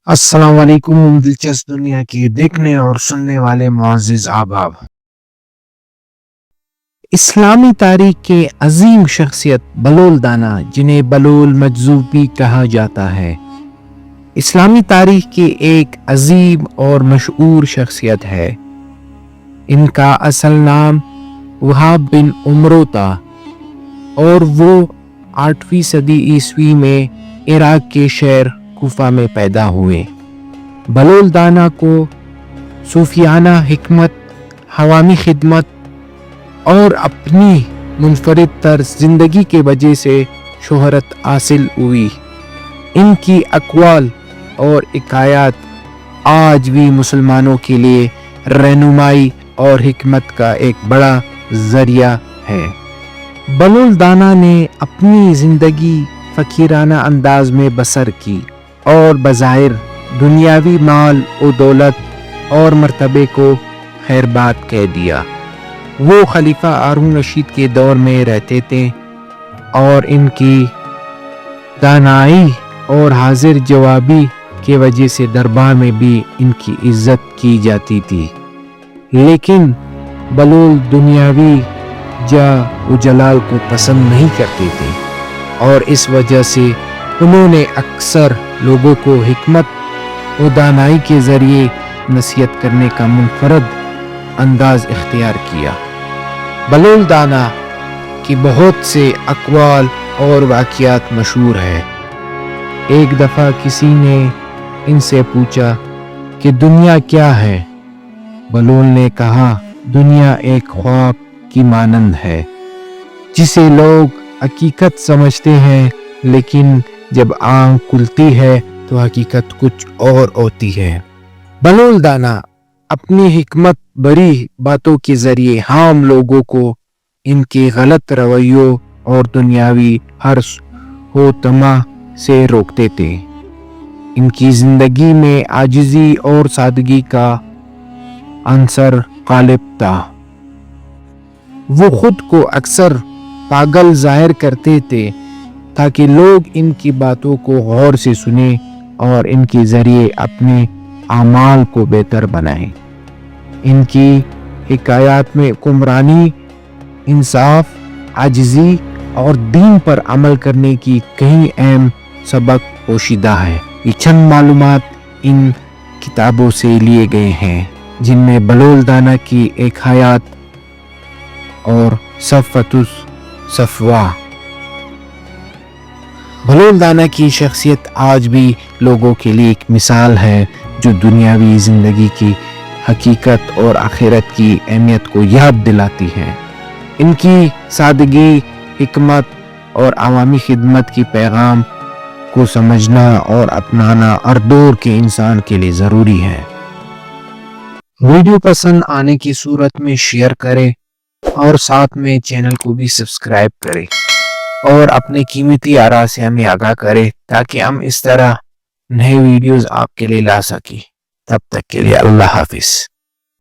السلام علیکم دلچسپ دنیا کی دیکھنے اور سننے والے معزز احباب، اسلامی تاریخ کے عظیم شخصیت بلول دانا، جنہیں بلول مجذوبی کہا جاتا ہے، اسلامی تاریخ کی ایک عظیم اور مشہور شخصیت ہے۔ ان کا اصل نام وہاب بن عمرو تھا اور وہ 8ویں صدی عیسوی میں عراق کے شہر کوفہ میں پیدا ہوئے۔ بلول دانا کو صوفیانہ حکمت، عوامی خدمت اور اپنی منفرد طرز زندگی کے وجہ سے شہرت حاصل ہوئی۔ ان کی اقوال اور حکایات آج بھی مسلمانوں کے لیے رہنمائی اور حکمت کا ایک بڑا ذریعہ ہے۔ بلول دانا نے اپنی زندگی فقیرانہ انداز میں بسر کی اور بظاہر دنیاوی مال و دولت اور مرتبے کو خیر بات کہہ دیا۔ وہ خلیفہ ہارون رشید کے دور میں رہتے تھے اور ان کی دانائی اور حاضر جوابی کی وجہ سے دربار میں بھی ان کی عزت کی جاتی تھی، لیکن بلول دنیاوی جاہ و جلال کو پسند نہیں کرتے تھے اور اس وجہ سے انہوں نے اکثر لوگوں کو حکمت و دانائی کے ذریعے نصیحت کرنے کا منفرد انداز اختیار کیا۔ بلول دانا کی بہت سے اقوال اور واقعات مشہور ہیں۔ ایک دفعہ کسی نے ان سے پوچھا کہ دنیا کیا ہے؟ بلول نے کہا، دنیا ایک خواب کی مانند ہے جسے لوگ حقیقت سمجھتے ہیں، لیکن جب آنکھ کھلتی ہے تو حقیقت کچھ اور ہوتی ہے۔ بلول دانا اپنی حکمت بری باتوں کے ذریعے عام لوگوں کو ان کے غلط رویوں اور دنیاوی حرص و طمع سے روکتے تھے۔ ان کی زندگی میں عاجزی اور سادگی کا عنصر غالب تھا۔ وہ خود کو اکثر پاگل ظاہر کرتے تھے تاکہ لوگ ان کی باتوں کو غور سے سنیں اور ان کے ذریعے اپنے اعمال کو بہتر بنائیں۔ ان کی حکایات میں حکمرانی، انصاف، عاجزی اور دین پر عمل کرنے کی کئی اہم سبق پوشیدہ ہے۔ یہ چند معلومات ان کتابوں سے لیے گئے ہیں جن میں بلول دانا کی ایک حیات اور صفوۃ الصفوہ۔ بلول دانا کی شخصیت آج بھی لوگوں کے لیے ایک مثال ہے جو دنیاوی زندگی کی حقیقت اور آخرت کی اہمیت کو یاد دلاتی ہے۔ ان کی سادگی، حکمت اور عوامی خدمت کی پیغام کو سمجھنا اور اپنانا ہر دور کے انسان کے لیے ضروری ہے۔ ویڈیو پسند آنے کی صورت میں شیئر کریں اور ساتھ میں چینل کو بھی سبسکرائب کریں اور اپنے قیمتی آراء سے ہمیں آگاہ کریں تاکہ ہم اس طرح نئے ویڈیوز آپ کے لیے لا سکیں۔ تب تک کے لیے اللہ حافظ۔